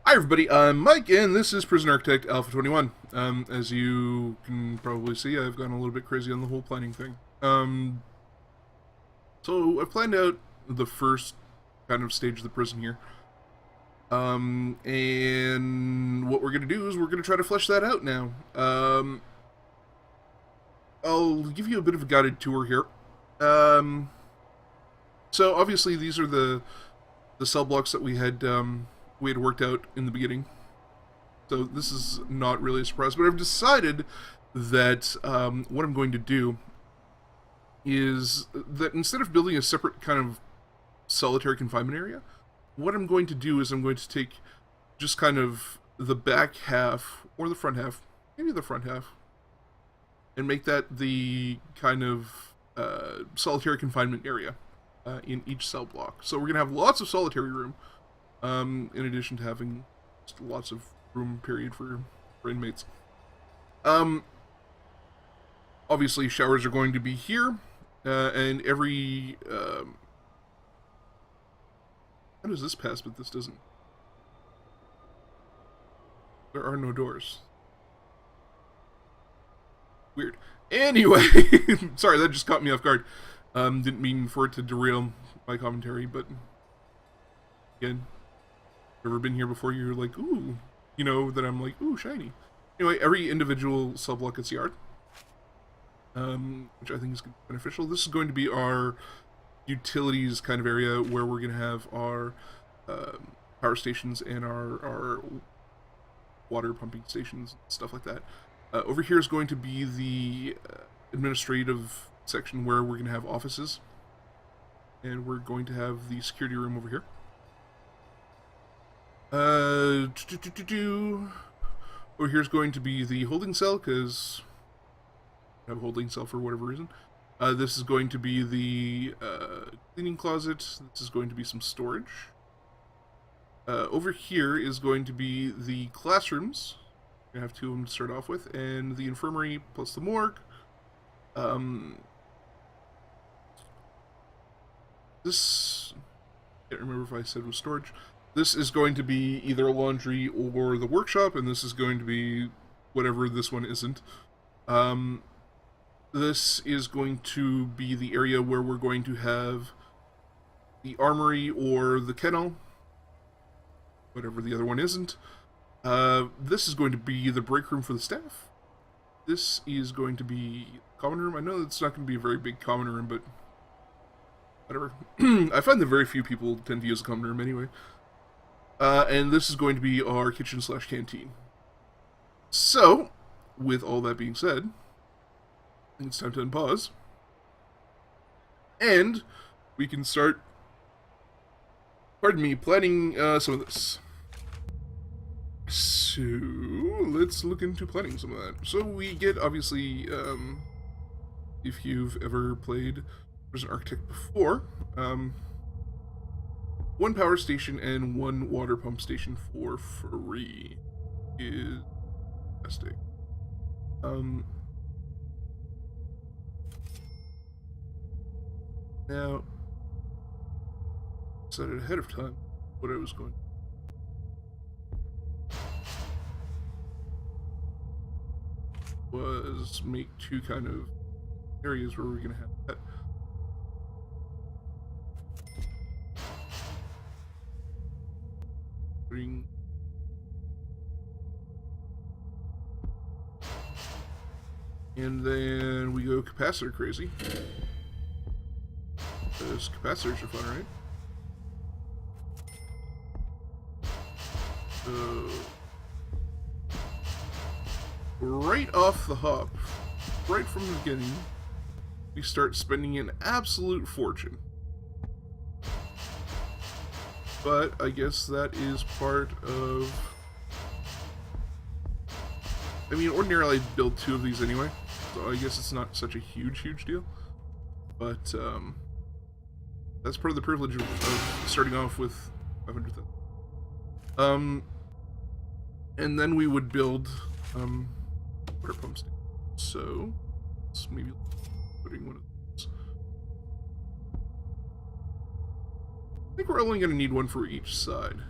Hi everybody, I'm Mike, and this is Prison Architect Alpha 21. As you can probably see, I've gone a little bit crazy on the whole planning thing. So I've planned out the first kind of stage of the prison here. And what we're going to do is we're going to try to flesh that out now. I'll give you a bit of a guided tour here. So obviously these are the cell blocks that we had worked out in the beginning. So this is not really a surprise, but I've decided that what I'm going to do is that instead of building a separate kind of solitary confinement area, what I'm going to do is I'm going to take just kind of the back half, or the front half, maybe the front half, and make that the kind of solitary confinement area in each cell block. So we're going to have lots of solitary room, in addition to having just lots of room, period, for inmates. Obviously, showers are going to be here, and every... how does this pass, but this doesn't? There are no doors. Weird. Anyway, sorry, that just caught me off guard. Didn't mean for it to derail my commentary, but again, ever been here before, you're like, ooh, you know, that I'm like, ooh, shiny. Anyway, every individual cell block gets yard, which I think is beneficial. This is going to be our utilities kind of area where we're going to have our power stations and our water pumping stations, stuff like that. Over here is going to be the administrative section where we're going to have offices, and we're going to have the security room over here. Over here's going to be the holding cell, because I have a holding cell for whatever reason. This is going to be the cleaning closet. This is going to be some storage. Over here is going to be the classrooms. We're going to have two of them to start off with, and the infirmary plus the morgue. This, I can't remember if I said was storage. This is going to be either a laundry or the workshop, and this is going to be whatever this one isn't. This is going to be the area where we're going to have the armory or the kennel, whatever the other one isn't. This is going to be the break room for the staff. This is going to be common room. I know it's not going to be a very big common room, but whatever. I find that very few people tend to use a common room anyway. And this is going to be our kitchen slash canteen. So, with all that being said, it's time to unpause. And we can start, planning some of this. So, let's look into planning some of that. So we get, obviously, if you've ever played Prison Architect before, one power station and one water pump station for free is fantastic. Now, decided ahead of time what I was going to was make two kind of areas where we're going to have that. And then we go capacitor crazy. Those capacitors are fun, right? So, right off the hop, right from the beginning, we start spending an absolute fortune. But I guess that is part of... I mean, ordinarily I'd build two of these anyway, so I guess it's not such a huge deal. But, that's part of the privilege of starting off with 500,000. And then we would build, water pumps. So, let's maybe putting one of those. I think we're only going to need one for each side.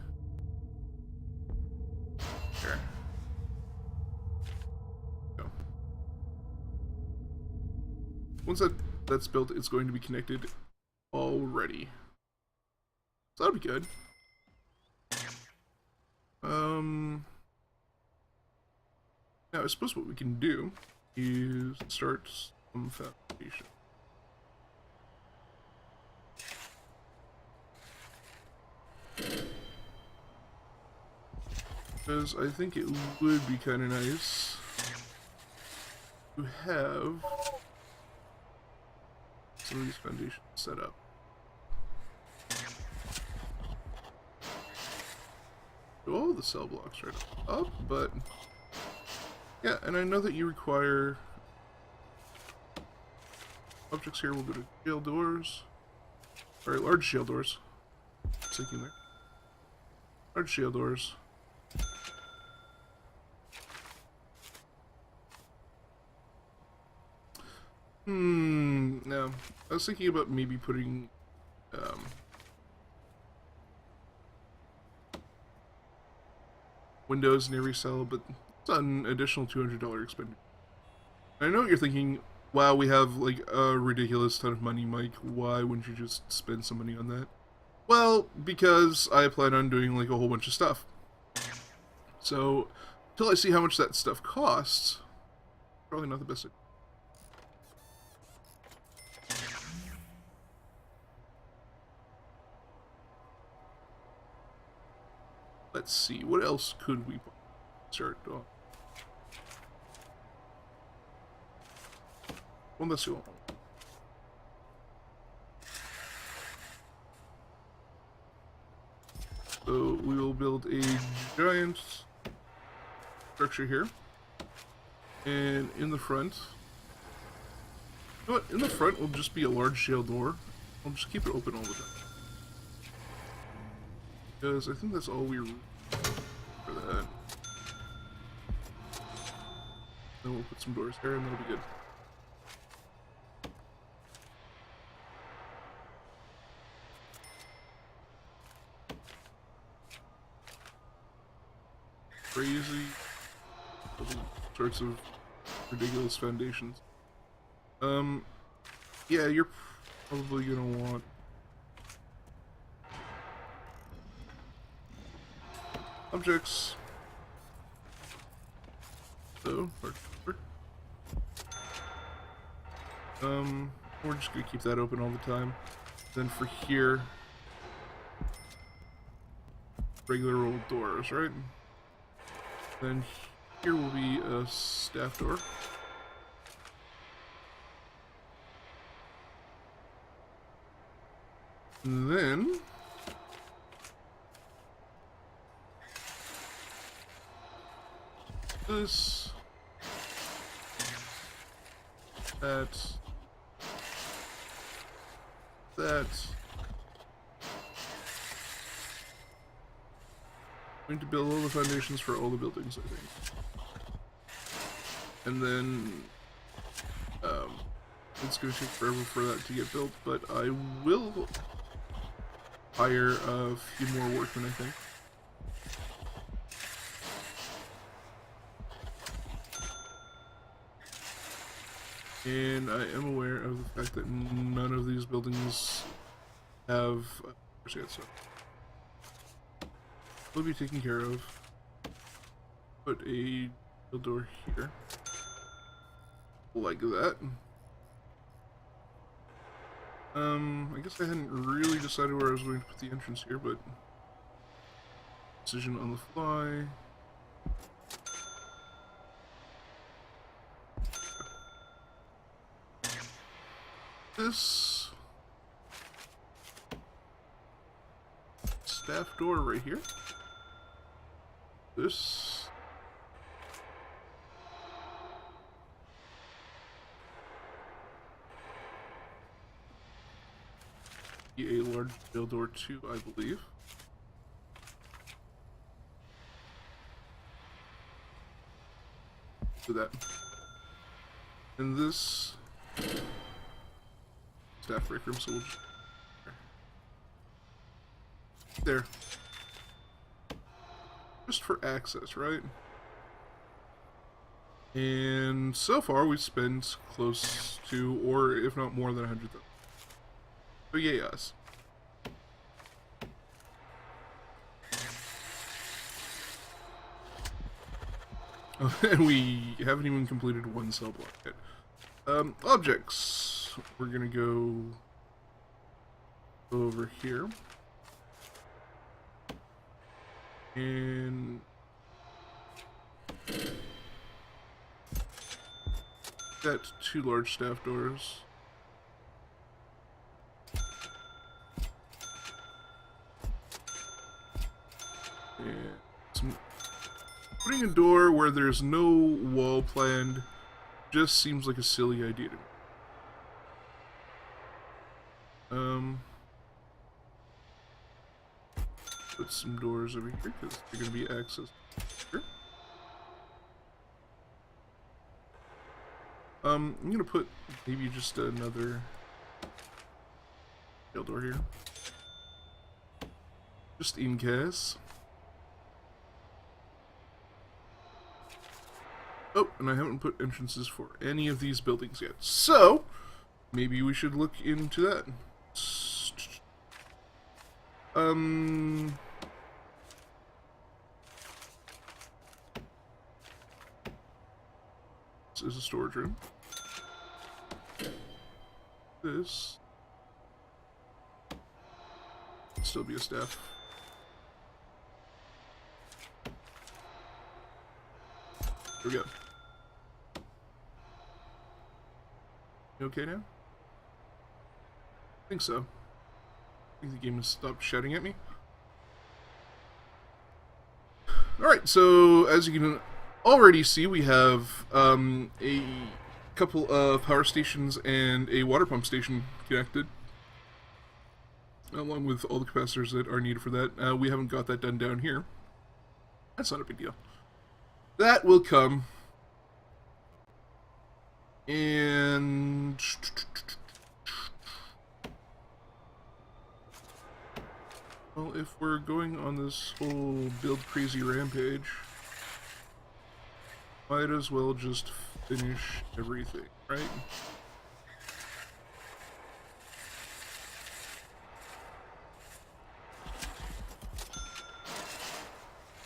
There. Go. Once that's built, it's going to be connected already. So that'll be good. Now I suppose what we can do is start some foundation. Because I think it would be kind of nice to have some of these foundations set up. All the cell blocks right up, but yeah, and I know that you require objects here. We'll go to jail doors, or large jail doors. Thinking there, large jail doors. No, I was thinking about maybe putting windows in every cell, but it's an additional $200 expenditure. I know what you're thinking. Wow, we have like a ridiculous ton of money, Mike. Why wouldn't you just spend some money on that? Well, because I plan on doing like a whole bunch of stuff. So, until I see how much that stuff costs, probably not the best idea. Let's see, what else could we start on? Well, let's go. So we will build a giant structure here, and in the front, you know what? In the front will just be a large jail door. I'll just keep it open all the time. Because I think that's all we for that. Then we'll put some doors there and that'll be good. Crazy. All sorts of ridiculous foundations. Yeah, you're probably gonna want objects. So, we're just gonna keep that open all the time. Then for here, regular old doors, right? Then here will be a staff door. And then this, that, I'm going to build all the foundations for all the buildings, I think. And then, it's going to take forever for that to get built, but I will hire a few more workmen, I think. And I am aware of the fact that none of these buildings have yet, so will be taken care of. Put a door here, like that. I guess I hadn't really decided where I was going to put the entrance here, but decision on the fly. This staff door right here. This be a large jail door too, I believe. Do that. And this staff break room, so we'll just there. just for access, right? And so far we've spent close to, or if not more than 100,000. So yay us. And we haven't even completed one cell block yet. Objects. We're gonna go over here. And that's 2 large staff doors. And putting a door where there's no wall planned just seems like a silly idea to me. Put some doors over here because they're going to be accessed here. I'm going to put maybe just another door here. Just in case. Oh, and I haven't put entrances for any of these buildings yet. So, maybe we should look into that. This is a storage room. This could still be a staff. There we go. You okay now? I think so. I think the game has stopped shouting at me. Alright, so as you can already see, we have a couple of power stations and a water pump station connected, along with all the capacitors that are needed for that. We haven't got that done down here. That's not a big deal. That will come. And well, if we're going on this whole build crazy rampage, might as well just finish everything, right?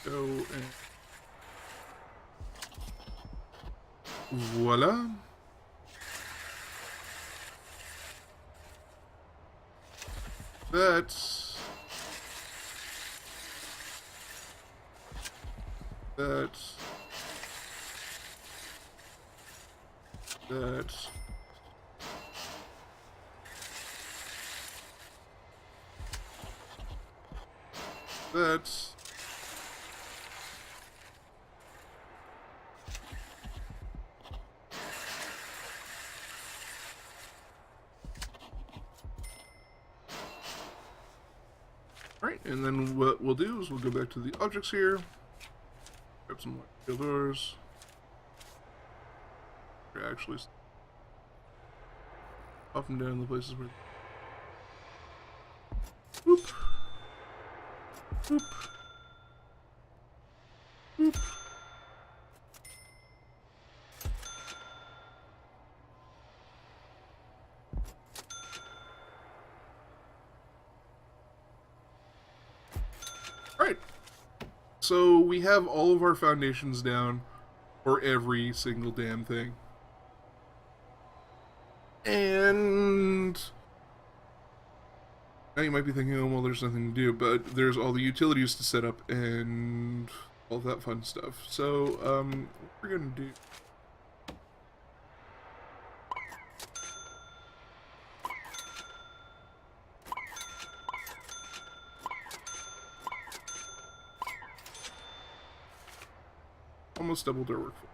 Go and voila. That's that right, and then what we'll do is we'll go back to the objects here, grab some more doors. Actually, up and down the places where. Whoop. Whoop. Whoop. Alright. So we have all of our foundations down for every single damn thing. And now you might be thinking, oh, well, there's nothing to do, but there's all the utilities to set up and all that fun stuff. So, what we're gonna do. Almost doubled our workforce.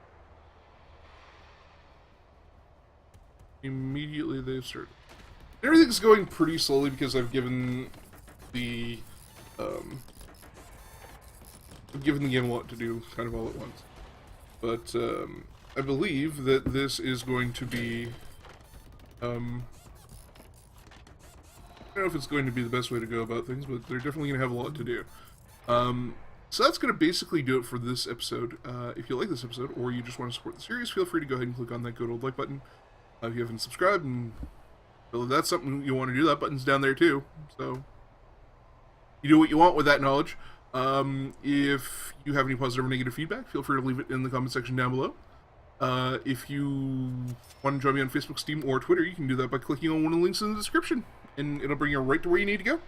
Immediately they've started. Everything's going pretty slowly because I've given the game a lot to do kind of all at once. But I believe that this is going to be I don't know if it's going to be the best way to go about things, but they're definitely going to have a lot to do. So that's going to basically do it for this episode. If you like this episode, or you just want to support the series, feel free to go ahead and click on that good old like button. If you haven't subscribed, and if that's something you want to do, that button's down there too. So you do what you want with that knowledge. If you have any positive or negative feedback, feel free to leave it in the comment section down below. If you want to join me on Facebook, Steam, or Twitter, you can do that by clicking on one of the links in the description, and it'll bring you right to where you need to go.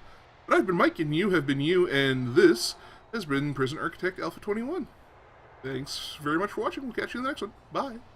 But I've been Mike, and you have been you, and this has been Prison Architect Alpha 21. Thanks very much for watching. We'll catch you in the next one. Bye.